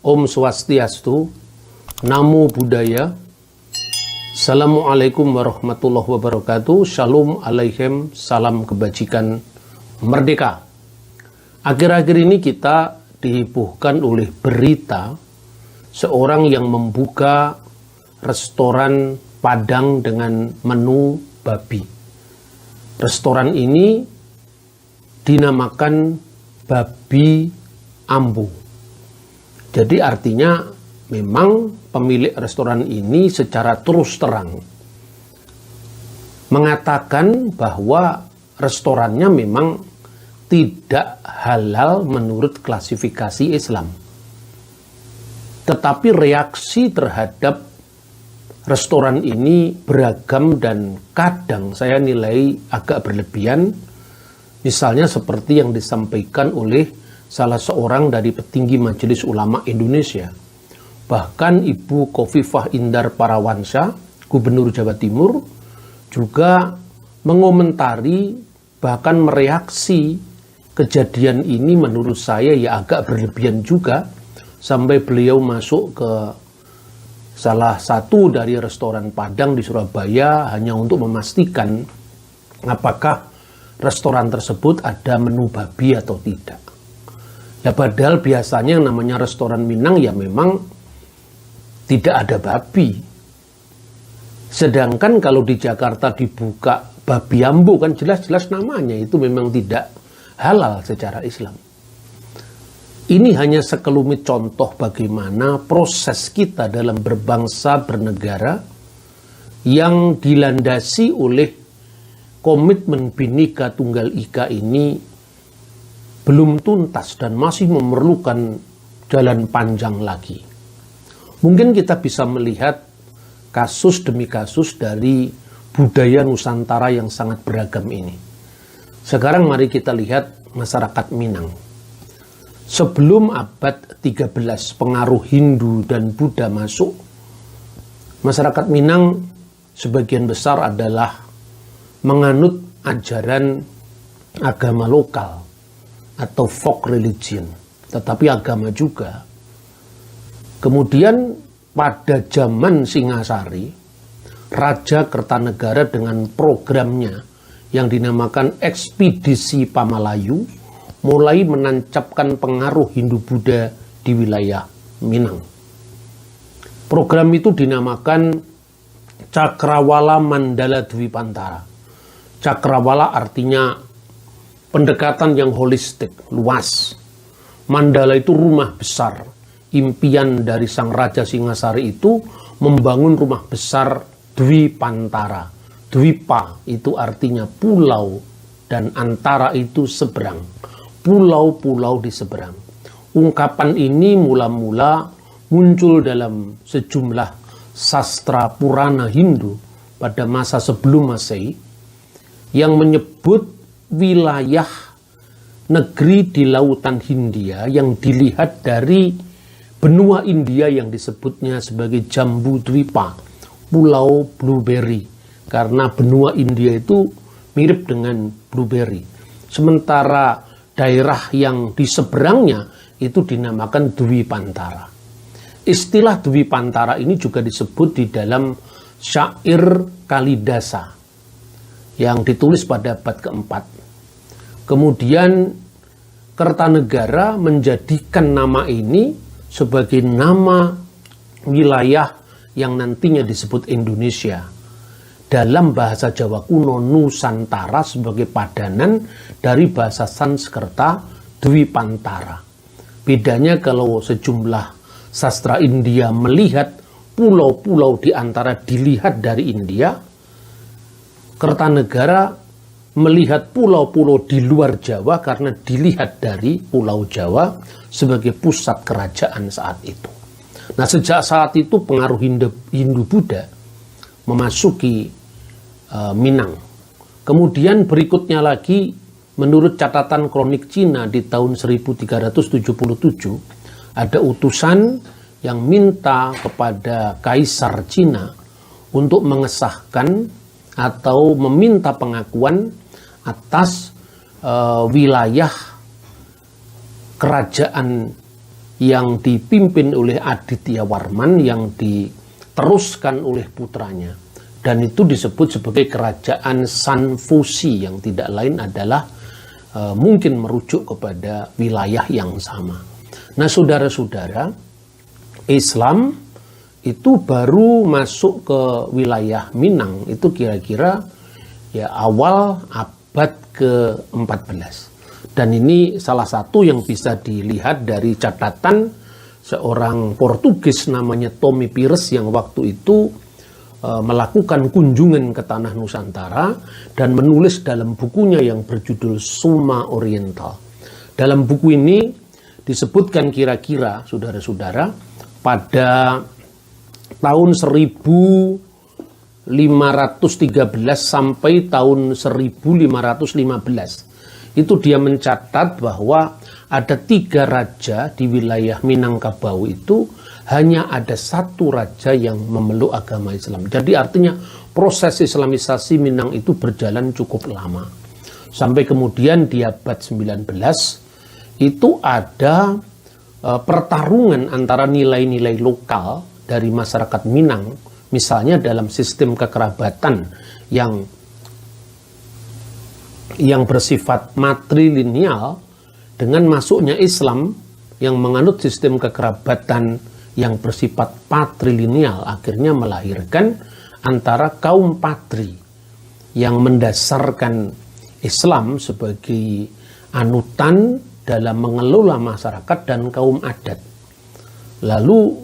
Om Swastiastu, Namo Buddhaya, Assalamualaikum warahmatullahi wabarakatuh, Shalom Aleichem, salam kebajikan merdeka. Akhir-akhir ini kita dihebohkan oleh berita seorang yang membuka restoran Padang dengan menu babi. Restoran ini dinamakan Babi Ambo. Jadi artinya memang pemilik restoran ini secara terus terang mengatakan bahwa restorannya memang tidak halal menurut klasifikasi Islam. Tetapi reaksi terhadap restoran ini beragam dan kadang saya nilai agak berlebihan. Misalnya seperti yang disampaikan oleh salah seorang dari petinggi Majelis Ulama Indonesia. Bahkan Ibu Khofifah Indar Parawansa, Gubernur Jawa Timur, juga mengomentari bahkan mereaksi kejadian ini menurut saya ya agak berlebihan juga, sampai beliau masuk ke salah satu dari restoran Padang di Surabaya hanya untuk memastikan apakah restoran tersebut ada menu babi atau tidak. Ya padahal biasanya yang namanya restoran Minang ya memang tidak ada babi. Sedangkan kalau di Jakarta dibuka Babi Ambo kan jelas-jelas namanya itu memang tidak halal secara Islam. Ini hanya sekelumit contoh bagaimana proses kita dalam berbangsa bernegara yang dilandasi oleh komitmen Bhinneka Tunggal Ika ini belum tuntas dan masih memerlukan jalan panjang lagi. Mungkin kita bisa melihat kasus demi kasus dari budaya Nusantara yang sangat beragam ini. Sekarang mari kita lihat masyarakat Minang. Sebelum abad 13 pengaruh Hindu dan Buddha masuk, masyarakat Minang sebagian besar adalah menganut ajaran agama lokal atau folk religion, tetapi agama juga. Kemudian pada zaman Singasari, Raja Kertanegara dengan programnya yang dinamakan Ekspedisi Pamalayu mulai menancapkan pengaruh Hindu-Buddha di wilayah Minang. Program itu dinamakan Cakrawala Mandala Dwipantara. Cakrawala artinya pendekatan yang holistik, luas. Mandala itu rumah besar. Impian dari sang Raja Singasari itu membangun rumah besar Dwipantara. Dwipa itu artinya pulau dan antara itu seberang. Pulau-pulau di seberang. Ungkapan ini mula-mula muncul dalam sejumlah sastra Purana Hindu pada masa sebelum Masehi yang menyebut wilayah negeri di lautan Hindia yang dilihat dari benua India yang disebutnya sebagai Jambu Dwipa, pulau blueberry, karena benua India itu mirip dengan blueberry. Sementara daerah yang di seberangnya itu dinamakan Dwipantara. Istilah Dwipantara ini juga disebut di dalam syair Kalidasa yang ditulis pada abad keempat. Kemudian Kertanegara menjadikan nama ini sebagai nama wilayah yang nantinya disebut Indonesia. Dalam bahasa Jawa kuno Nusantara sebagai padanan dari bahasa Sanskerta Dwipantara. Bedanya kalau sejumlah sastra India melihat pulau-pulau di antara dilihat dari India, Kertanegara melihat pulau-pulau di luar Jawa karena dilihat dari Pulau Jawa sebagai pusat kerajaan saat itu. Nah, sejak saat itu pengaruh Hindu-Buddha memasuki Minang. Kemudian berikutnya lagi, menurut catatan kronik Cina di tahun 1377, ada utusan yang minta kepada Kaisar Cina untuk mengesahkan atau meminta pengakuan atas wilayah kerajaan yang dipimpin oleh Aditya Warman yang diteruskan oleh putranya. Dan itu disebut sebagai kerajaan Sanfusi yang tidak lain adalah mungkin merujuk kepada wilayah yang sama. Nah, saudara-saudara, Islam itu baru masuk ke wilayah Minang itu kira-kira ya awal abad ke-14. Dan ini salah satu yang bisa dilihat dari catatan seorang Portugis namanya Tommy Pires yang waktu itu melakukan kunjungan ke tanah Nusantara dan menulis dalam bukunya yang berjudul Suma Oriental. Dalam buku ini disebutkan kira-kira, saudara-saudara, pada tahun 1513 sampai tahun 1515 itu dia mencatat bahwa ada 3 raja di wilayah Minangkabau itu hanya ada 1 raja yang memeluk agama Islam. Jadi artinya proses Islamisasi Minang itu berjalan cukup lama. Sampai kemudian di abad 19 itu ada pertarungan antara nilai-nilai lokal dari masyarakat Minang. Misalnya dalam sistem kekerabatan yang bersifat matrilineal dengan masuknya Islam yang menganut sistem kekerabatan yang bersifat patrilineal akhirnya melahirkan antara kaum patri yang mendasarkan Islam sebagai anutan dalam mengelola masyarakat dan kaum adat. Lalu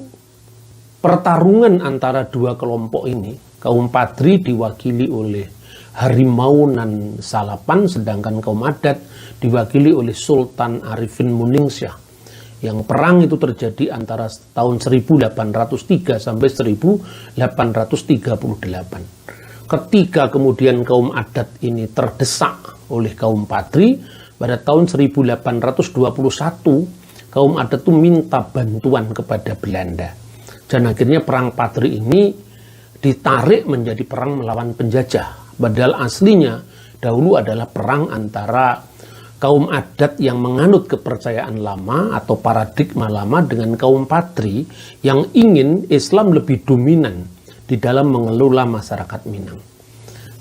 pertarungan antara 2 kelompok ini, kaum patri diwakili oleh Harimau nan Salapan, sedangkan kaum adat diwakili oleh Sultan Arifin Muningsyah. Yang perang itu terjadi antara tahun 1803 sampai 1838. Ketika kemudian kaum adat ini terdesak oleh kaum patri, pada tahun 1821 kaum adat itu minta bantuan kepada Belanda. Dan akhirnya perang patri ini ditarik menjadi perang melawan penjajah. Padahal aslinya dahulu adalah perang antara kaum adat yang menganut kepercayaan lama atau paradigma lama dengan kaum patri yang ingin Islam lebih dominan di dalam mengelola masyarakat Minang.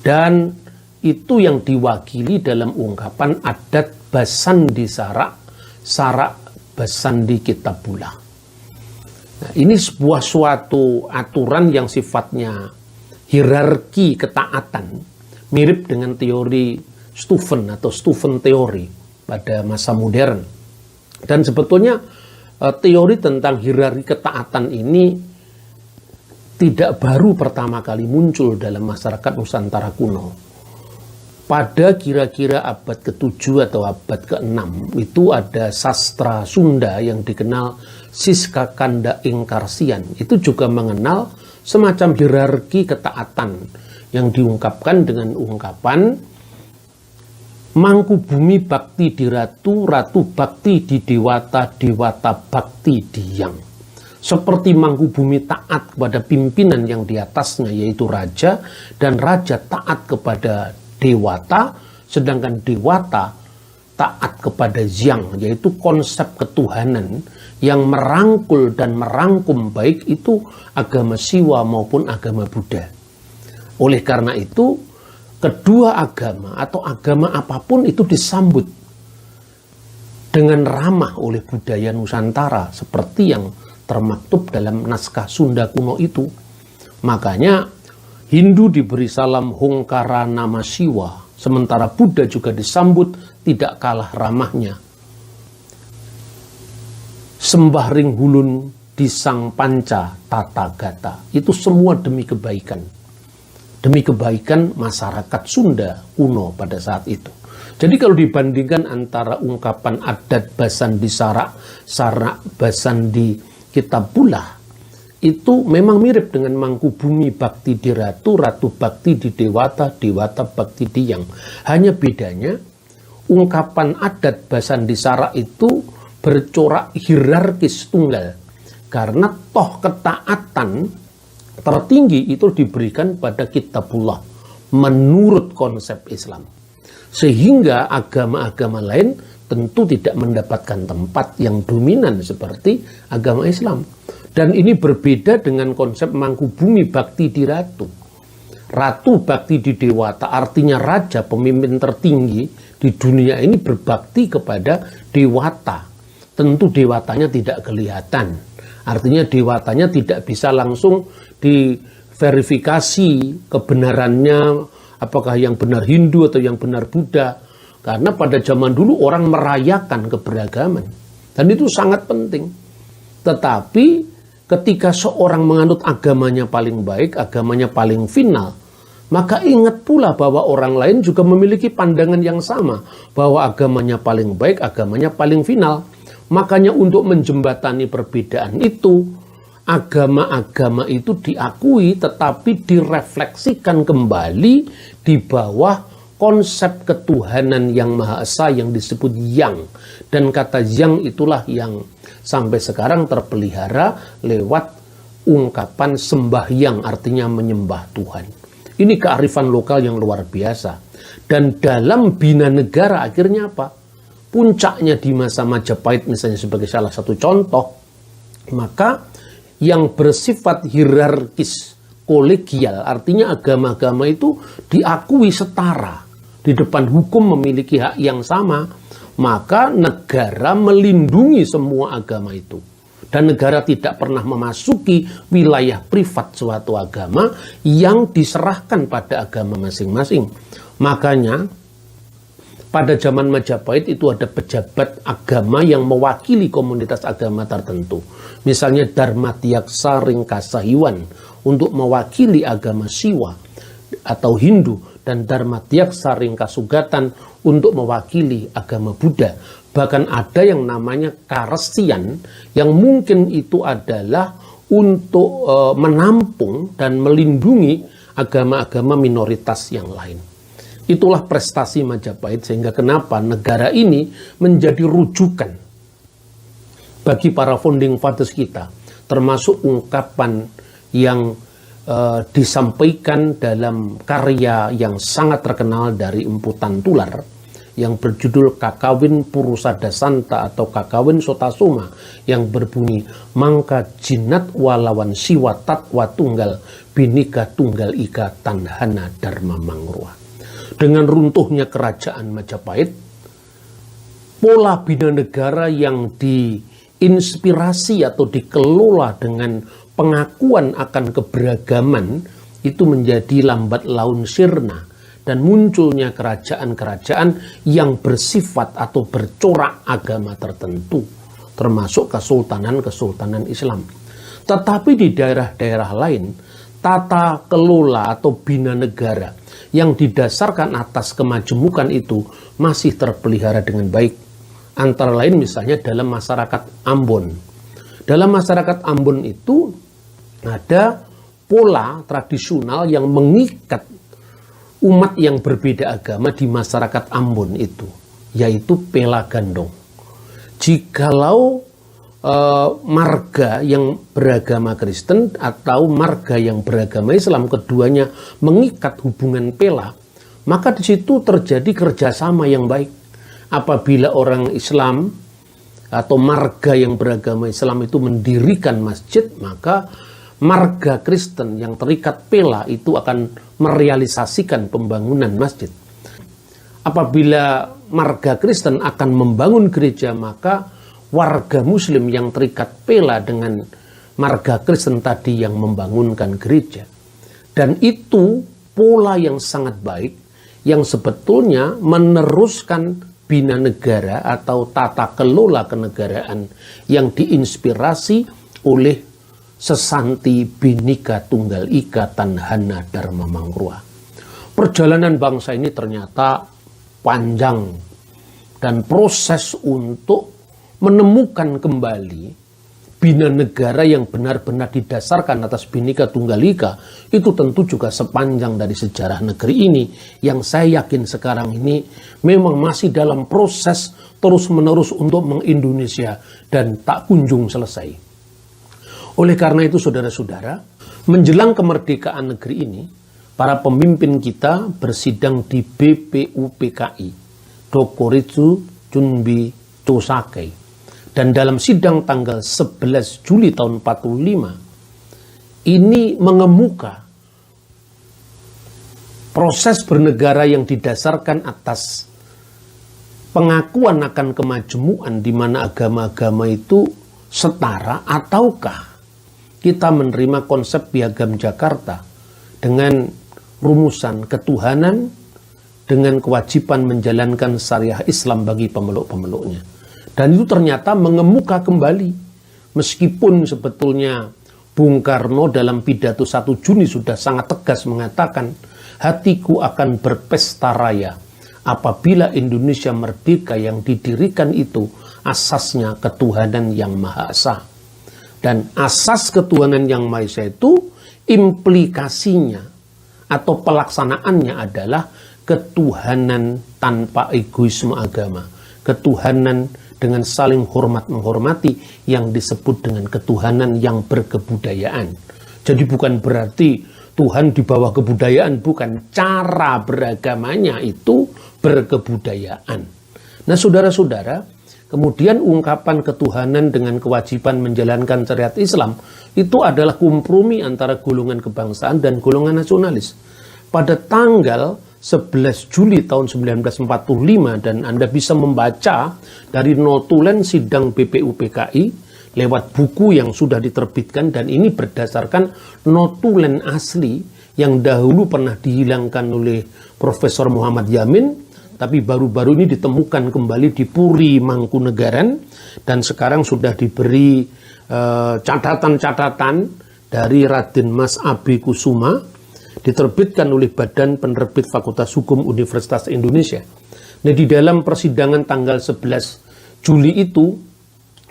Dan itu yang diwakili dalam ungkapan adat Basandi Sarak, Sarak Basandi Kitabullah. Nah, ini suatu aturan yang sifatnya hierarki ketaatan, mirip dengan teori Stephen atau Stephen teori pada masa modern. Dan sebetulnya teori tentang hierarki ketaatan ini tidak baru pertama kali muncul dalam masyarakat Nusantara kuno. Pada kira-kira abad ke-7 atau abad ke-6 itu ada sastra Sunda yang dikenal Siska Kanda Ingkarsian. Itu juga mengenal semacam hierarki ketaatan yang diungkapkan dengan ungkapan Mangku bumi bakti di ratu, ratu bakti di dewata, dewata bakti di yang. Seperti mangku bumi taat kepada pimpinan yang di atasnya yaitu raja, dan raja taat kepada dewata, sedangkan dewata taat kepada yang, yaitu konsep ketuhanan yang merangkul dan merangkum baik itu agama Siwa maupun agama Buddha. Oleh karena itu, kedua agama atau agama apapun itu disambut dengan ramah oleh budaya Nusantara seperti yang termaktub dalam naskah Sunda kuno itu. Makanya Hindu diberi salam Hongkara Nama Siwa, sementara Buddha juga disambut tidak kalah ramahnya. Sembah ring hulun disang panca tata gata. Itu semua demi kebaikan. Demi kebaikan masyarakat Sunda kuno pada saat itu. Jadi kalau dibandingkan antara ungkapan adat Basandi Sarak, Sarak Basandi Kitabullah, itu memang mirip dengan mangku bumi bakti di ratu, ratu bakti di dewata, dewata bakti di yang. Hanya bedanya ungkapan adat Basandi Sarak itu bercorak hierarkis tunggal. Karena toh ketaatan tertinggi itu diberikan pada Kitabullah menurut konsep Islam. Sehingga agama-agama lain tentu tidak mendapatkan tempat yang dominan seperti agama Islam. Dan ini berbeda dengan konsep Mangkubumi bakti di ratu. Ratu bakti di dewata, artinya raja, pemimpin tertinggi di dunia ini berbakti kepada dewata. Tentu dewatanya tidak kelihatan. Artinya dewatanya tidak bisa langsung diverifikasi kebenarannya, apakah yang benar Hindu atau yang benar Buddha. Karena pada zaman dulu orang merayakan keberagaman. Dan itu sangat penting. Tetapi ketika seorang menganut agamanya paling baik, agamanya paling final, maka ingat pula bahwa orang lain juga memiliki pandangan yang sama. Bahwa agamanya paling baik, agamanya paling final. Makanya untuk menjembatani perbedaan itu, agama-agama itu diakui tetapi direfleksikan kembali di bawah konsep ketuhanan yang Maha Esa yang disebut Yang. Dan kata Yang itulah yang sampai sekarang terpelihara lewat ungkapan sembahyang, artinya menyembah Tuhan. Ini kearifan lokal yang luar biasa. Dan dalam bina negara akhirnya apa? Puncaknya di masa Majapahit misalnya sebagai salah satu contoh, maka yang bersifat hierarkis, kolegial, artinya agama-agama itu diakui setara. Di depan hukum memiliki hak yang sama, maka negara melindungi semua agama itu. Dan negara tidak pernah memasuki wilayah privat suatu agama yang diserahkan pada agama masing-masing. Makanya pada zaman Majapahit itu ada pejabat agama yang mewakili komunitas agama tertentu. Misalnya Darmatiaksa Ringkasahiwan untuk mewakili agama Siwa atau Hindu, dan Darmatiaksa Ringkasugatan untuk mewakili agama Buddha. Bahkan ada yang namanya Karesian yang mungkin itu adalah untuk menampung dan melindungi agama-agama minoritas yang lain. Itulah prestasi Majapahit, sehingga kenapa negara ini menjadi rujukan bagi para founding fathers kita, termasuk ungkapan yang disampaikan dalam karya yang sangat terkenal dari Empu Tantular yang berjudul Kakawin Purusada Santa atau Kakawin Sotasoma, yang berbunyi mangka jinat walawan siwa tatwa tunggal binika tunggal ika tanhana dharma mangrua. Dengan runtuhnya kerajaan Majapahit, pola bina negara yang diinspirasi atau dikelola dengan pengakuan akan keberagaman itu menjadi lambat laun sirna, dan munculnya kerajaan-kerajaan yang bersifat atau bercorak agama tertentu, termasuk kesultanan-kesultanan Islam. Tetapi di daerah-daerah lain, tata kelola atau bina negara yang didasarkan atas kemajemukan itu masih terpelihara dengan baik. Antara lain misalnya dalam masyarakat Ambon. Dalam masyarakat Ambon itu ada pola tradisional yang mengikat umat yang berbeda agama di masyarakat Ambon itu, yaitu pela gandong. Jikalau marga yang beragama Kristen atau marga yang beragama Islam, keduanya mengikat hubungan pela, maka di situ terjadi kerjasama yang baik. Apabila orang Islam atau marga yang beragama Islam itu mendirikan masjid, maka marga Kristen yang terikat pela itu akan merealisasikan pembangunan masjid. Apabila marga Kristen akan membangun gereja, maka warga Muslim yang terikat pela dengan marga Kristen tadi yang membangunkan gereja. Dan itu pola yang sangat baik yang sebetulnya meneruskan bina negara atau tata kelola kenegaraan yang diinspirasi oleh Sesanti Binika Tunggal Ika Tanhana Dharma Mangrua. Perjalanan bangsa ini ternyata panjang, dan proses untuk menemukan kembali bina negara yang benar-benar didasarkan atas Binika Tunggal Ika itu tentu juga sepanjang dari sejarah negeri ini, yang saya yakin sekarang ini memang masih dalam proses terus-menerus untuk mengIndonesia dan tak kunjung selesai. Oleh karena itu saudara-saudara, menjelang kemerdekaan negeri ini, para pemimpin kita bersidang di BPUPKI, Dokoritsu Chunbi Chosake. Dan dalam sidang tanggal 11 Juli tahun 45, ini mengemuka proses bernegara yang didasarkan atas pengakuan akan kemajemukan di mana agama-agama itu setara, ataukah kita menerima konsep piagam Jakarta dengan rumusan ketuhanan dengan kewajiban menjalankan syariah Islam bagi pemeluk-pemeluknya. Dan itu ternyata mengemuka kembali, meskipun sebetulnya Bung Karno dalam pidato 1 Juni sudah sangat tegas mengatakan, hatiku akan berpesta raya apabila Indonesia merdeka yang didirikan itu asasnya ketuhanan yang Maha Esa. Dan asas ketuhanan yang Maha Esa itu implikasinya atau pelaksanaannya adalah ketuhanan tanpa egoisme agama. Ketuhanan dengan saling hormat menghormati yang disebut dengan ketuhanan yang berkebudayaan. Jadi bukan berarti Tuhan di bawah kebudayaan, bukan. Cara beragamanya itu berkebudayaan. Nah saudara-saudara, kemudian ungkapan ketuhanan dengan kewajiban menjalankan syariat Islam itu adalah kompromi antara golongan kebangsaan dan golongan nasionalis. Pada tanggal 11 Juli tahun 1945, dan Anda bisa membaca dari notulen sidang BPUPKI lewat buku yang sudah diterbitkan, dan ini berdasarkan notulen asli yang dahulu pernah dihilangkan oleh Profesor Muhammad Yamin, tapi baru-baru ini ditemukan kembali di Puri Mangkunegaran, dan sekarang sudah diberi catatan-catatan dari Raden Mas A.B. Kusuma, diterbitkan oleh Badan Penerbit Fakultas Hukum Universitas Indonesia. Nah, di dalam persidangan tanggal 11 Juli itu,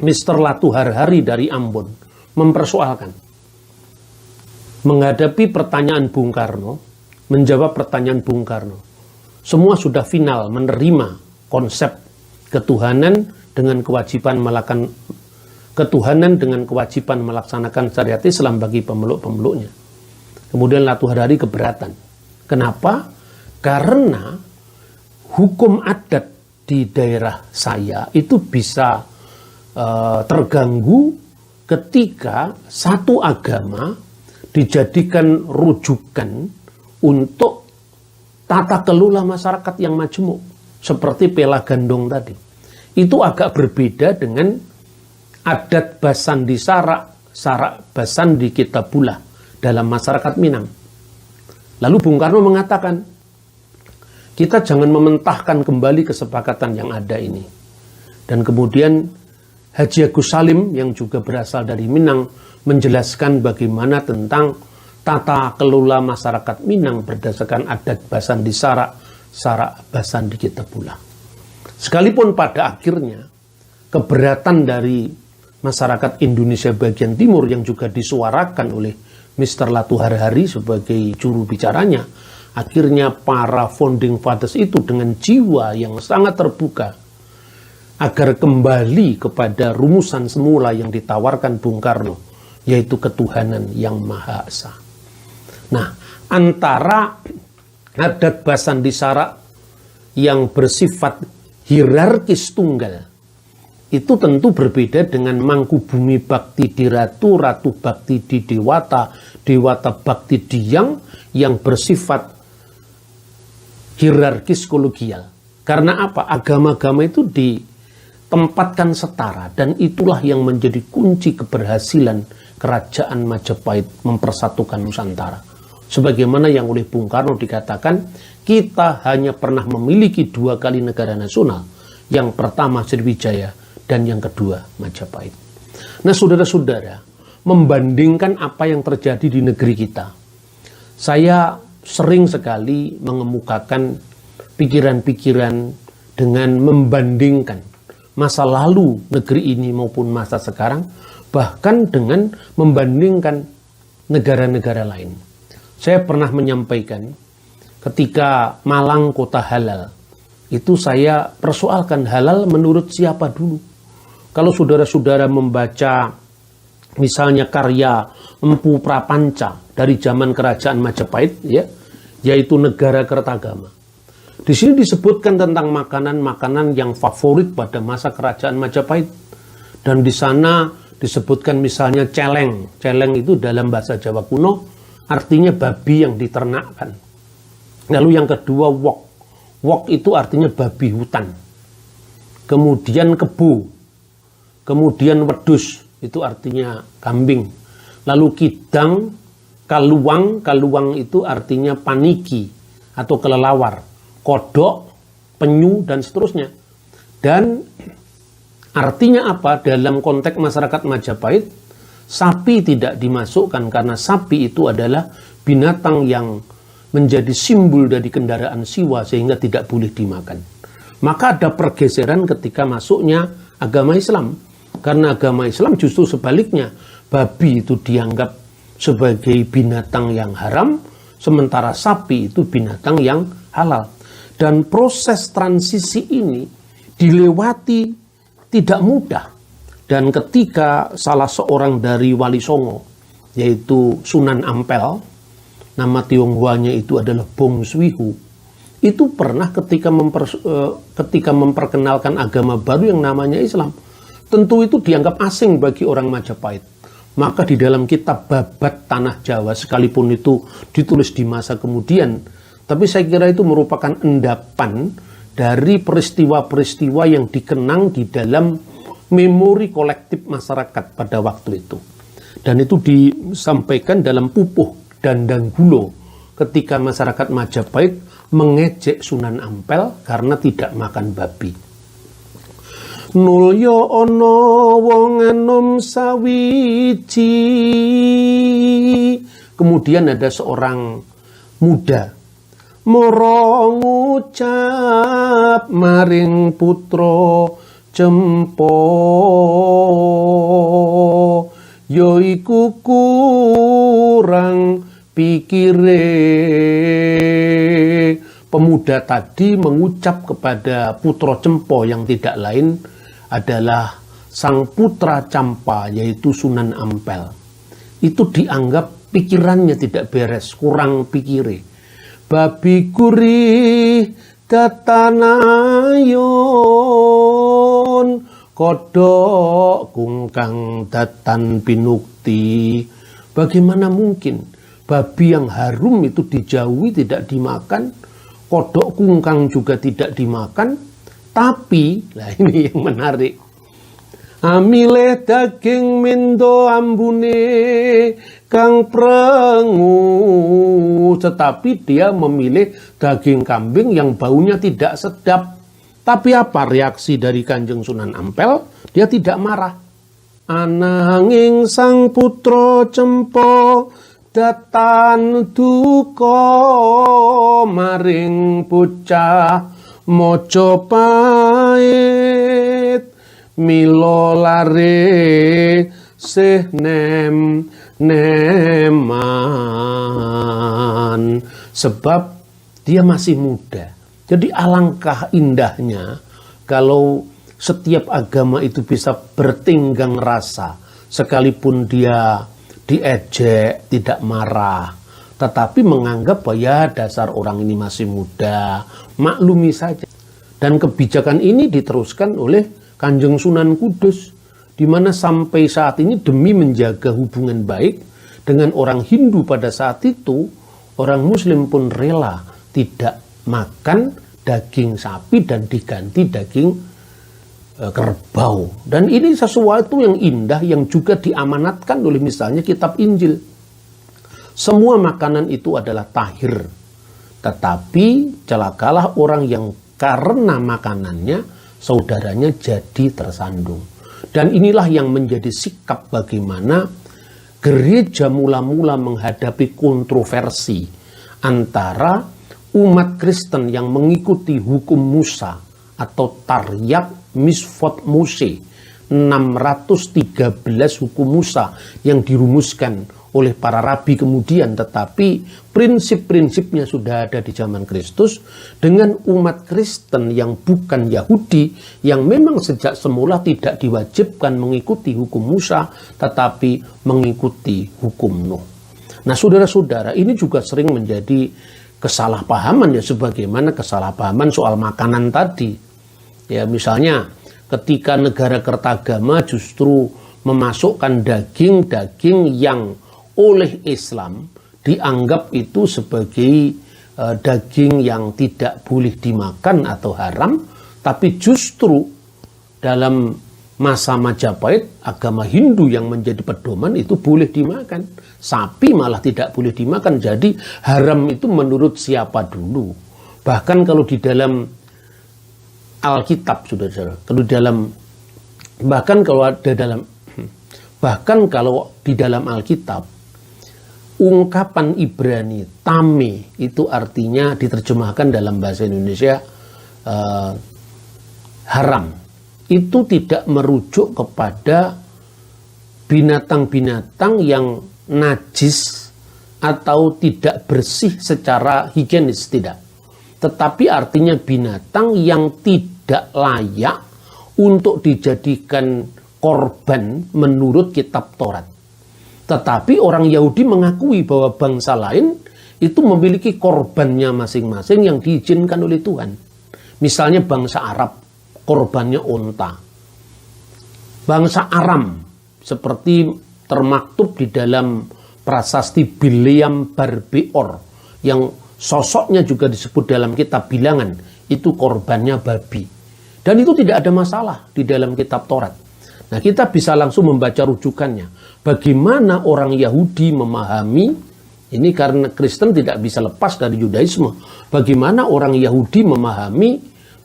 Mr. Latu Harhari dari Ambon mempersoalkan, menghadapi pertanyaan Bung Karno, menjawab pertanyaan Bung Karno. Semua sudah final menerima konsep ketuhanan dengan kewajiban melaksanakan syariat Islam bagi pemeluk-pemeluknya. Kemudian Latu Harhari keberatan. Kenapa? Karena hukum adat di daerah saya itu bisa terganggu ketika satu agama dijadikan rujukan untuk tata kelola masyarakat yang majemuk, seperti Pela Gandong tadi. Itu agak berbeda dengan adat Basandi Sarak, Sarak Basandi Kitabullah dalam masyarakat Minang. Lalu Bung Karno mengatakan, kita jangan mementahkan kembali kesepakatan yang ada ini. Dan kemudian Haji Agus Salim yang juga berasal dari Minang menjelaskan bagaimana tentang tata kelola masyarakat Minang berdasarkan adat Basandi Sarak, Sarak Basandi Kitabullah. Sekalipun pada akhirnya keberatan dari masyarakat Indonesia bagian timur yang juga disuarakan oleh Mr. Latu Harhari sebagai juru bicaranya, akhirnya para founding fathers itu dengan jiwa yang sangat terbuka agar kembali kepada rumusan semula yang ditawarkan Bung Karno, yaitu ketuhanan yang Maha Esa. Nah, antara adat Basandi Sarak yang bersifat hierarkis tunggal itu tentu berbeda dengan Mangkubumi Bakti di Ratu, Ratu Bakti di Dewata, Dewata Bakti di yang bersifat hierarkis kolegial. Karena apa? Agama-agama itu ditempatkan setara, dan itulah yang menjadi kunci keberhasilan Kerajaan Majapahit mempersatukan Nusantara. Sebagaimana yang oleh Bung Karno dikatakan, kita hanya pernah memiliki 2 kali negara nasional. Yang pertama Sriwijaya, dan yang kedua Majapahit. Nah saudara-saudara, membandingkan apa yang terjadi di negeri kita, saya sering sekali mengemukakan pikiran-pikiran dengan membandingkan masa lalu negeri ini maupun masa sekarang, bahkan dengan membandingkan negara-negara lain. Saya pernah menyampaikan ketika Malang kota halal, itu saya persoalkan halal menurut siapa dulu. Kalau saudara-saudara membaca misalnya karya Empu Prapanca dari zaman Kerajaan Majapahit, ya, yaitu Negara Kertagama. Di sini disebutkan tentang makanan-makanan yang favorit pada masa kerajaan Majapahit. Dan di sana disebutkan misalnya celeng. Celeng itu dalam bahasa Jawa kuno artinya babi yang diternakkan. Lalu yang kedua wok. Wok itu artinya babi hutan. Kemudian kebo. Kemudian wedus itu artinya kambing. Lalu kidang, kaluang. Kaluang itu artinya paniki atau kelelawar. Kodok, penyu, dan seterusnya. Dan artinya apa? Dalam konteks masyarakat Majapahit, sapi tidak dimasukkan karena sapi itu adalah binatang yang menjadi simbol dari kendaraan siwa sehingga tidak boleh dimakan. Maka ada pergeseran ketika masuknya agama Islam. Karena agama Islam justru sebaliknya, babi itu dianggap sebagai binatang yang haram, sementara sapi itu binatang yang halal. Dan proses transisi ini dilewati tidak mudah. Dan ketika salah seorang dari Wali Songo, yaitu Sunan Ampel, nama Tionghoanya itu adalah Bong Swihu, itu pernah ketika memperkenalkan agama baru yang namanya Islam, tentu itu dianggap asing bagi orang Majapahit. Maka di dalam kitab Babat Tanah Jawa, sekalipun itu ditulis di masa kemudian, tapi saya kira itu merupakan endapan dari peristiwa-peristiwa yang dikenang di dalam memori kolektif masyarakat pada waktu itu. Dan itu disampaikan dalam Pupuh Dandang Gulo ketika masyarakat Majapahit mengejek Sunan Ampel karena tidak makan babi. Nulyo ono wong enom sawiji. Kemudian ada seorang muda moro ngucap maring putra Cempo, yoiku kurang pikire. Pemuda tadi mengucap kepada putra Cempo yang tidak lain adalah sang putra Campa, yaitu Sunan Ampel. Itu dianggap pikirannya tidak beres, kurang pikire. Babi gurih datanayon, kodok kungkang datan pinukti. Bagaimana mungkin babi yang harum itu dijauhi, tidak dimakan, kodok kungkang juga tidak dimakan, tapi, nah ini yang menarik, amileh daging mindo ambune kang prengu, tetapi dia memilih daging kambing yang baunya tidak sedap. Tapi apa reaksi dari Kanjeng Sunan Ampel? Dia tidak marah. Ananging sang putra Cempo datan duka maring bocah Mojopahit, milo lare seh neman, sebab dia masih muda. Jadi alangkah indahnya kalau setiap agama itu bisa bertinggang rasa, sekalipun dia diejek, tidak marah, tetapi menganggap bahwa ya dasar orang ini masih muda, maklumi saja. Dan kebijakan ini diteruskan oleh Kanjeng Sunan Kudus, di mana sampai saat ini demi menjaga hubungan baik dengan orang Hindu pada saat itu, orang Muslim pun rela tidak makan daging sapi dan diganti daging kerbau. Dan ini sesuatu yang indah yang juga diamanatkan oleh misalnya kitab Injil. Semua makanan itu adalah tahir, tetapi celakalah orang yang karena makanannya saudaranya jadi tersandung. Dan inilah yang menjadi sikap bagaimana gereja mula-mula menghadapi kontroversi antara umat Kristen yang mengikuti hukum Musa atau Taryag Misfot Mose, 613 hukum Musa yang dirumuskan oleh para rabi kemudian, tetapi prinsip-prinsipnya sudah ada di zaman Kristus, dengan umat Kristen yang bukan Yahudi, yang memang sejak semula tidak diwajibkan mengikuti hukum Musa, tetapi mengikuti hukum Nuh. Nah, saudara-saudara, ini juga sering menjadi kesalahpahaman ya, sebagaimana kesalahpahaman soal makanan tadi. Ya, misalnya ketika negara Kertagama justru memasukkan daging-daging yang oleh Islam dianggap itu sebagai daging yang tidak boleh dimakan atau haram, tapi justru dalam masa Majapahit agama Hindu yang menjadi pedoman itu boleh dimakan. Sapi malah tidak boleh dimakan. Jadi haram itu menurut siapa dulu. Bahkan kalau di dalam Alkitab, saudara-saudara, bahkan kalau di dalam Alkitab, ungkapan Ibrani tame itu artinya diterjemahkan dalam bahasa Indonesia haram. Itu tidak merujuk kepada binatang-binatang yang najis atau tidak bersih secara higienis, tidak. Tetapi artinya binatang yang tidak layak untuk dijadikan korban menurut kitab Taurat. Tetapi orang Yahudi mengakui bahwa bangsa lain itu memiliki korbannya masing-masing yang diizinkan oleh Tuhan. Misalnya bangsa Arab, korbannya unta. Bangsa Aram, seperti termaktub di dalam prasasti Bileam Barbeor, yang sosoknya juga disebut dalam kitab Bilangan, itu korbannya babi. Dan itu tidak ada masalah di dalam kitab Taurat. Nah, kita bisa langsung membaca rujukannya. Bagaimana orang Yahudi memahami, ini karena Kristen tidak bisa lepas dari Yudaisme, bagaimana orang Yahudi memahami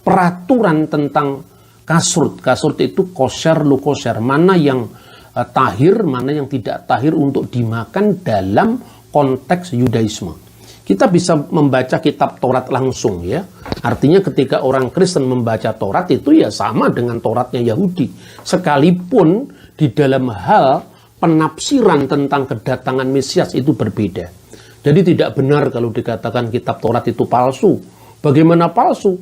peraturan tentang kasrut. Kasrut itu kosher, lo kosher, mana yang tahir, mana yang tidak tahir untuk dimakan dalam konteks Yudaisme. Kita bisa membaca kitab Taurat langsung ya. Artinya ketika orang Kristen membaca Taurat itu ya sama dengan Tauratnya Yahudi. Sekalipun di dalam hal penafsiran tentang kedatangan Mesias itu berbeda. Jadi tidak benar kalau dikatakan kitab Taurat itu palsu. Bagaimana palsu?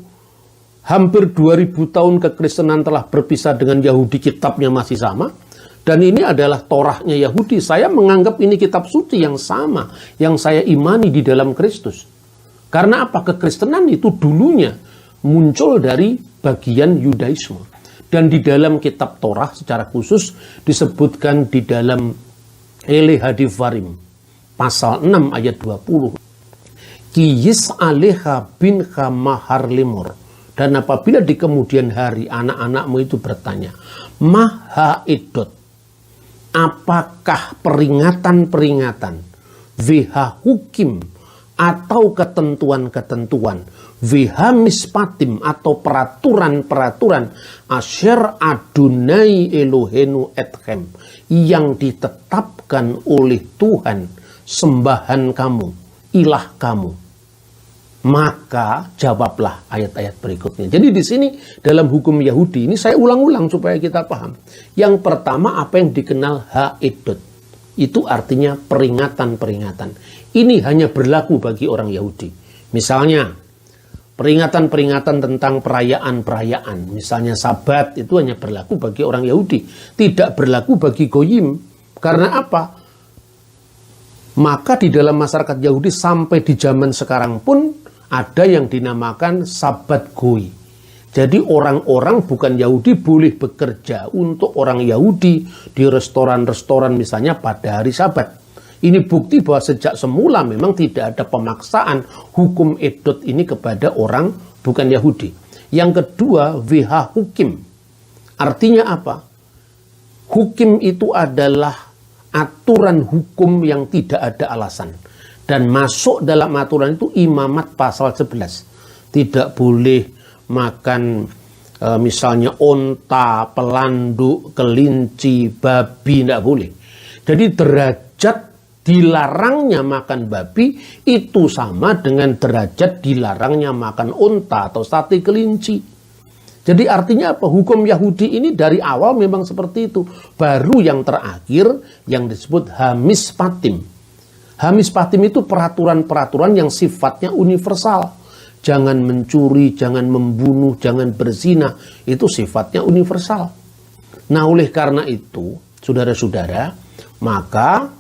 Hampir 2000 tahun kekristenan telah berpisah dengan Yahudi, kitabnya masih sama. Dan ini adalah Torahnya Yahudi. Saya menganggap ini kitab suci yang sama, yang saya imani di dalam Kristus. Karena apa? Kekristenan itu dulunya muncul dari bagian Yudaisme. Dan di dalam kitab Torah secara khusus disebutkan di dalam Ele Hadivarim, pasal 6 ayat 20. Kiyis aleha bin kamahar limor. Dan apabila di kemudian hari anak-anakmu itu bertanya, maha edot, apakah peringatan-peringatan, viha hukim, atau ketentuan-ketentuan, viha mispatim, atau peraturan-peraturan, asher adunai elohenu etchem, yang ditetapkan oleh Tuhan, sembahan kamu, ilah kamu. Maka jawablah ayat-ayat berikutnya. Jadi di sini dalam hukum Yahudi ini saya ulang-ulang supaya kita paham. Yang pertama apa yang dikenal ha'edot. Itu artinya peringatan-peringatan. Ini hanya berlaku bagi orang Yahudi. Misalnya peringatan-peringatan tentang perayaan-perayaan. Misalnya Sabat itu hanya berlaku bagi orang Yahudi. Tidak berlaku bagi Goyim. Karena apa? Maka di dalam masyarakat Yahudi sampai di zaman sekarang pun ada yang dinamakan Sabat Goy. Jadi orang-orang bukan Yahudi boleh bekerja untuk orang Yahudi di restoran-restoran misalnya pada hari Sabat. Ini bukti bahwa sejak semula memang tidak ada pemaksaan hukum edot ini kepada orang bukan Yahudi. Yang kedua, VH hukim. Artinya apa? Hukim itu adalah aturan hukum yang tidak ada alasan. Dan masuk dalam aturan itu Imamat pasal 11. Tidak boleh makan misalnya onta, pelanduk, kelinci, babi, tidak boleh. Jadi derajat dilarangnya makan babi itu sama dengan derajat dilarangnya makan onta atau sate kelinci. Jadi artinya apa? Hukum Yahudi ini dari awal memang seperti itu. Baru yang terakhir yang disebut hamis patim. Hamis patim itu peraturan-peraturan yang sifatnya universal. Jangan mencuri, jangan membunuh, jangan berzina. Itu sifatnya universal. Nah oleh karena itu, saudara-saudara, maka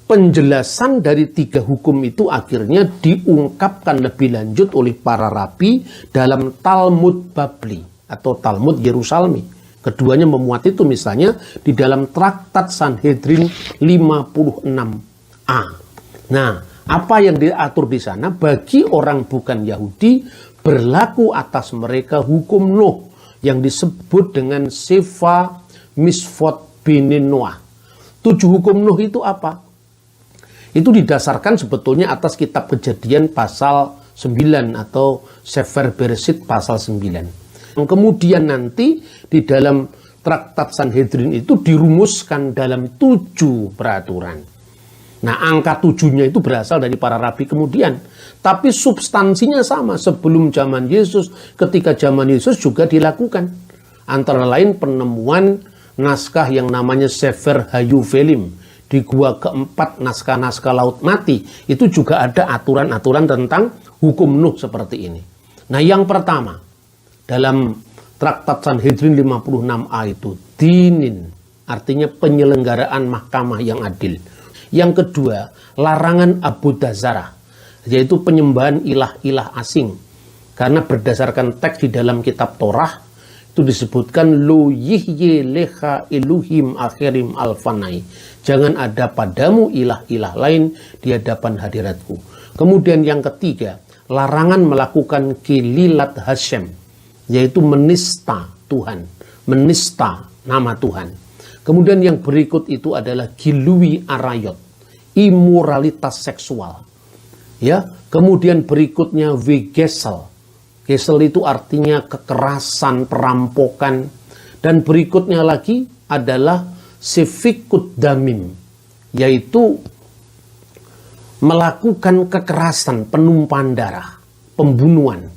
penjelasan dari 3 hukum itu akhirnya diungkapkan lebih lanjut oleh para rabi dalam Talmud Babli atau Talmud Yerusalmi. Keduanya memuat itu misalnya di dalam Traktat Sanhedrin 56a. Nah, apa yang diatur di sana? Bagi orang bukan Yahudi berlaku atas mereka hukum Nuh yang disebut dengan Sefa Misfot Binin Noah. 7 hukum Nuh itu apa? Itu didasarkan sebetulnya atas kitab Kejadian pasal 9 atau Sefer Bereshit pasal 9. Kemudian nanti di dalam Traktat Sanhedrin itu dirumuskan dalam 7 peraturan. Nah, angka 7-nya itu berasal dari para rabi kemudian. Tapi substansinya sama sebelum zaman Yesus, ketika zaman Yesus juga dilakukan. Antara lain penemuan naskah yang namanya Sefer Hayuvelim. Di gua keempat naskah-naskah Laut Mati itu juga ada aturan-aturan tentang hukum Nuh seperti ini. Nah, yang pertama dalam Traktat Sanhedrin 56a itu dinin, artinya penyelenggaraan mahkamah yang adil. Yang kedua, larangan abodazarah, yaitu penyembahan ilah-ilah asing. Karena berdasarkan teks di dalam kitab Torah itu disebutkan lo yihye lecha eluhim akhirim alfanai. Jangan ada padamu ilah-ilah lain di hadapan hadiratku. Kemudian yang ketiga, larangan melakukan kililat Hashem, yaitu menista Tuhan, menista nama Tuhan. Kemudian yang berikut itu adalah gilui arayot, imoralitas seksual. Ya, kemudian berikutnya vegesel. Gesel itu artinya kekerasan, perampokan. Dan berikutnya lagi adalah sifikut damim, yaitu melakukan kekerasan, penumpahan darah, pembunuhan.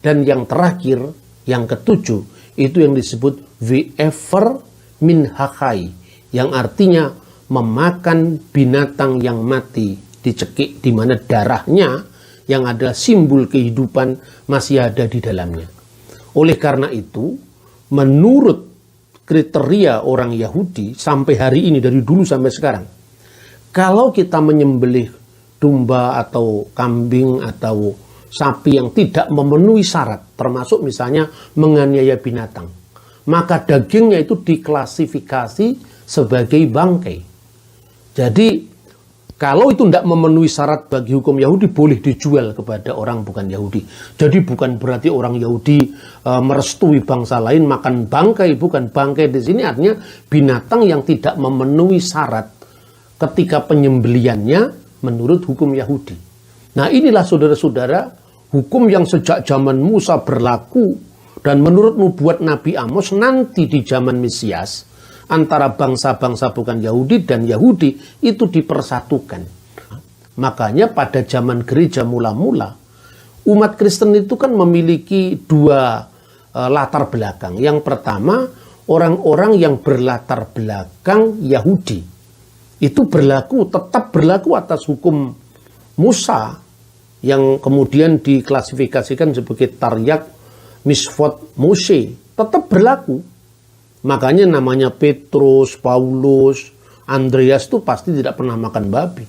Dan yang terakhir, yang ketujuh, itu yang disebut ve'efer min hakai, yang artinya memakan binatang yang mati dicekik, di mana darahnya yang adalah simbol kehidupan masih ada di dalamnya. Oleh karena itu, menurut kriteria orang Yahudi sampai hari ini, dari dulu sampai sekarang, kalau kita menyembelih domba atau kambing atau sapi yang tidak memenuhi syarat, termasuk misalnya menganiaya binatang, maka dagingnya itu diklasifikasi sebagai bangkai. Jadi kalau itu tidak memenuhi syarat bagi hukum Yahudi, boleh dijual kepada orang bukan Yahudi. Jadi bukan berarti orang Yahudi merestui bangsa lain makan bangkai, bukan. Bangkai di sini artinya binatang yang tidak memenuhi syarat ketika penyembeliannya menurut hukum Yahudi. Nah, inilah saudara-saudara hukum yang sejak zaman Musa berlaku, dan menurut nubuat Nabi Amos nanti di zaman Mesias antara bangsa-bangsa bukan Yahudi dan Yahudi itu dipersatukan. Makanya pada zaman gereja mula-mula, umat Kristen itu kan memiliki 2 latar belakang. Yang pertama, orang-orang yang berlatar belakang Yahudi. Itu tetap berlaku atas hukum Musa, yang kemudian diklasifikasikan sebagai Taryak Misfot Moshe. Tetap berlaku. Makanya namanya Petrus, Paulus, Andreas itu pasti tidak pernah makan babi.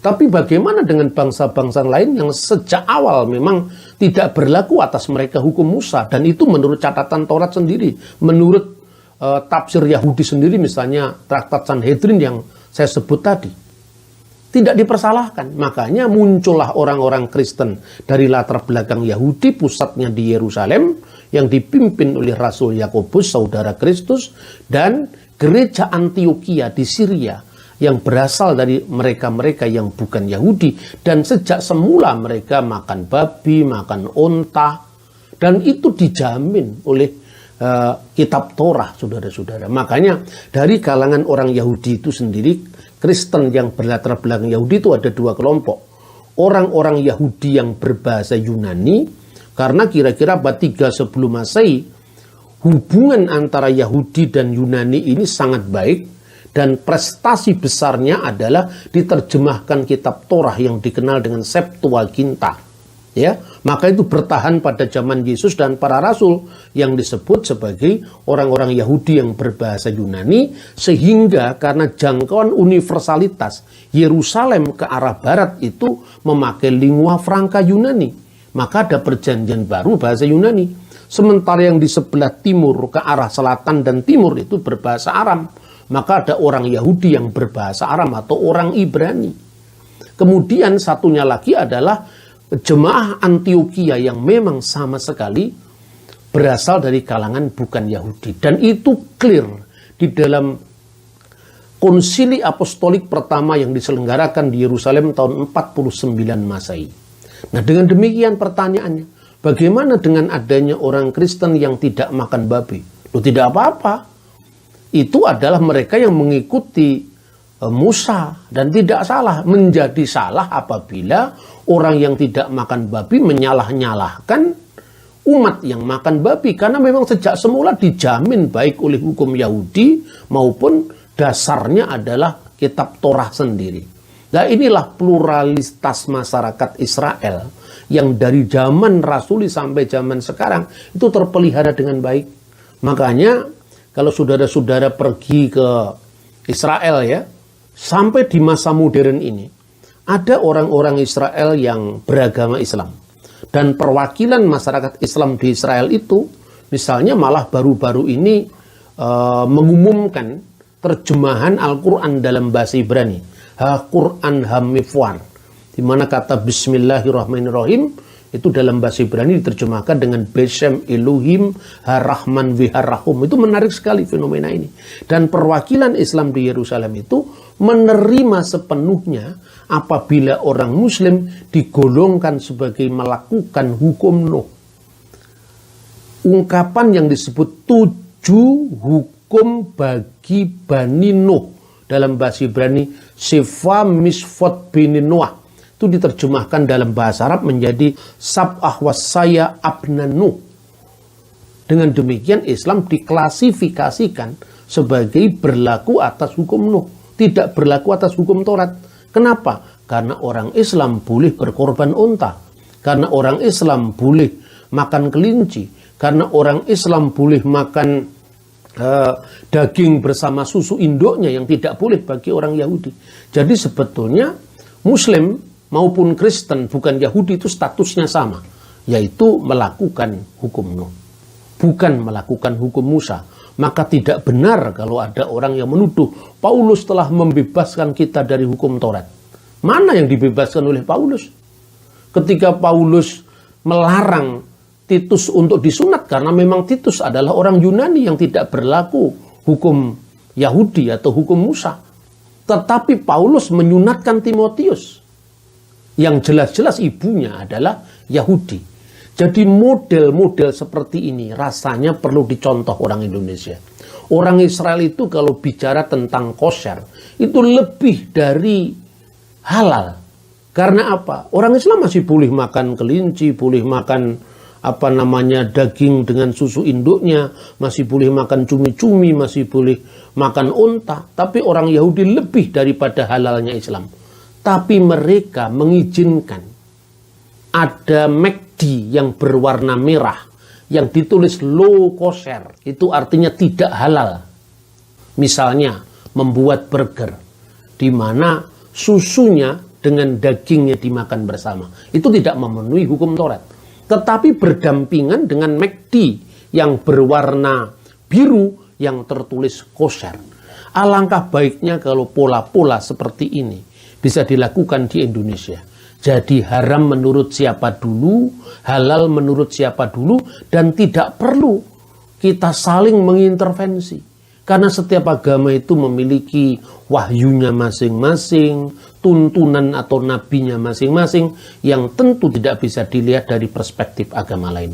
Tapi bagaimana dengan bangsa-bangsa lain yang sejak awal memang tidak berlaku atas mereka hukum Musa. Dan itu menurut catatan Taurat sendiri. Menurut tafsir Yahudi sendiri, misalnya Traktat Sanhedrin yang saya sebut tadi. Tidak dipersalahkan. Makanya muncullah orang-orang Kristen dari latar belakang Yahudi, pusatnya di Yerusalem, yang dipimpin oleh Rasul Yakobus, saudara Kristus, dan gereja Antioquia di Syria yang berasal dari mereka-mereka yang bukan Yahudi, dan sejak semula mereka makan babi, makan onta, dan itu dijamin oleh kitab Torah, saudara-saudara. Makanya dari kalangan orang Yahudi itu sendiri, Kristen yang berlatar belakang Yahudi itu ada 2 kelompok. Orang-orang Yahudi yang berbahasa Yunani, karena kira-kira abad 3 sebelum Masehi, hubungan antara Yahudi dan Yunani ini sangat baik, dan prestasi besarnya adalah diterjemahkan kitab Torah yang dikenal dengan Septuaginta, Ya, maka itu bertahan pada zaman Yesus dan para rasul yang disebut sebagai orang-orang Yahudi yang berbahasa Yunani, sehingga karena jangkauan universalitas Yerusalem ke arah barat itu memakai lingua franca Yunani, maka ada perjanjian baru bahasa Yunani. Sementara yang di sebelah timur ke arah selatan dan timur itu berbahasa Aram, maka ada orang Yahudi yang berbahasa Aram atau orang Ibrani. Kemudian satunya lagi adalah jemaah Antioquia yang memang sama sekali berasal dari kalangan bukan Yahudi. Dan itu clear di dalam konsili apostolik pertama yang diselenggarakan di Yerusalem tahun 49 Masehi. Nah, dengan demikian pertanyaannya, bagaimana dengan adanya orang Kristen yang tidak makan babi? Loh, tidak apa-apa. Itu adalah mereka yang mengikuti Musa, dan tidak salah. Menjadi salah apabila orang yang tidak makan babi menyalah-nyalahkan umat yang makan babi, karena memang sejak semula dijamin baik oleh hukum Yahudi maupun dasarnya adalah kitab Torah sendiri. Nah, inilah pluralitas masyarakat Israel yang dari zaman Rasuli sampai zaman sekarang itu terpelihara dengan baik. Makanya kalau saudara-saudara pergi ke Israel ya, sampai di masa modern ini, ada orang-orang Israel yang beragama Islam. Dan perwakilan masyarakat Islam di Israel itu, misalnya malah baru-baru ini mengumumkan terjemahan Al-Quran dalam bahasa Ibrani. Ha-Quran Hamifwan. Di mana kata Bismillahirrahmanirrahim, itu dalam bahasa Ibrani diterjemahkan dengan Beshem Elohim Harahman Viharahum. Itu menarik sekali fenomena ini. Dan perwakilan Islam di Yerusalem itu menerima sepenuhnya apabila orang Muslim digolongkan sebagai melakukan hukum Nuh. Ungkapan yang disebut 7 hukum bagi Bani Nuh dalam bahasa Ibrani Sefa Misfot Bini Noah, itu diterjemahkan dalam bahasa Arab menjadi Sab'ah Wasaya Abna Nuh. Dengan demikian Islam diklasifikasikan sebagai berlaku atas hukum Nuh, tidak berlaku atas hukum Taurat. Kenapa? Karena orang Islam boleh berkorban unta, karena orang Islam boleh makan kelinci, karena orang Islam boleh makan daging bersama susu induknya yang tidak boleh bagi orang Yahudi. Jadi sebetulnya Muslim maupun Kristen bukan Yahudi itu statusnya sama, yaitu melakukan hukum Nuh, bukan melakukan hukum Musa. Maka tidak benar kalau ada orang yang menuduh Paulus telah membebaskan kita dari hukum Taurat. Mana yang dibebaskan oleh Paulus? Ketika Paulus melarang Titus untuk disunat, karena memang Titus adalah orang Yunani yang tidak berlaku hukum Yahudi atau hukum Musa. Tetapi Paulus menyunatkan Timotius, yang jelas-jelas ibunya adalah Yahudi. Jadi model-model seperti ini rasanya perlu dicontoh orang Indonesia. Orang Israel itu kalau bicara tentang kosher, itu lebih dari halal. Karena apa? Orang Islam masih boleh makan kelinci, boleh makan daging dengan susu induknya, masih boleh makan cumi-cumi, masih boleh makan unta. Tapi orang Yahudi lebih daripada halalnya Islam. Tapi mereka mengizinkan ada McD yang berwarna merah, yang ditulis low kosher, itu artinya tidak halal. Misalnya membuat burger, di mana susunya dengan dagingnya dimakan bersama. Itu tidak memenuhi hukum Taurat. Tetapi berdampingan dengan McD yang berwarna biru yang tertulis kosher. Alangkah baiknya kalau pola-pola seperti ini bisa dilakukan di Indonesia. Jadi haram menurut siapa dulu, halal menurut siapa dulu, dan tidak perlu kita saling mengintervensi. Karena setiap agama itu memiliki wahyunya masing-masing, tuntunan atau nabinya masing-masing, yang tentu tidak bisa dilihat dari perspektif agama lain.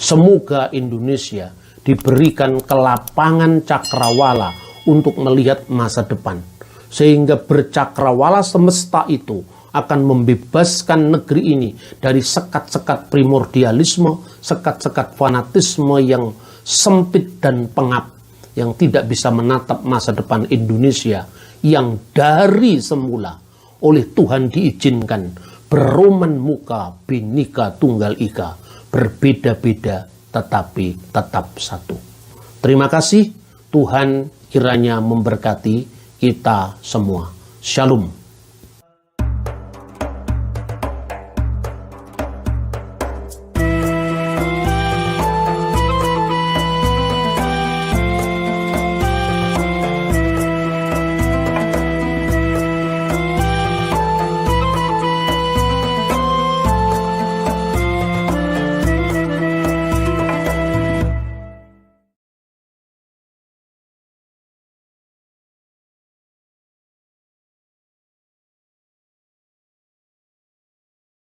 Semoga Indonesia diberikan kelapangan cakrawala untuk melihat masa depan. Sehingga bercakrawala semesta itu akan membebaskan negeri ini dari sekat-sekat primordialisme, sekat-sekat fanatisme yang sempit dan pengap, yang tidak bisa menatap masa depan Indonesia yang dari semula oleh Tuhan diizinkan beroman muka binika tunggal ika, berbeda-beda tetapi tetap satu. Terima kasih, Tuhan kiranya memberkati kita semua. Shalom.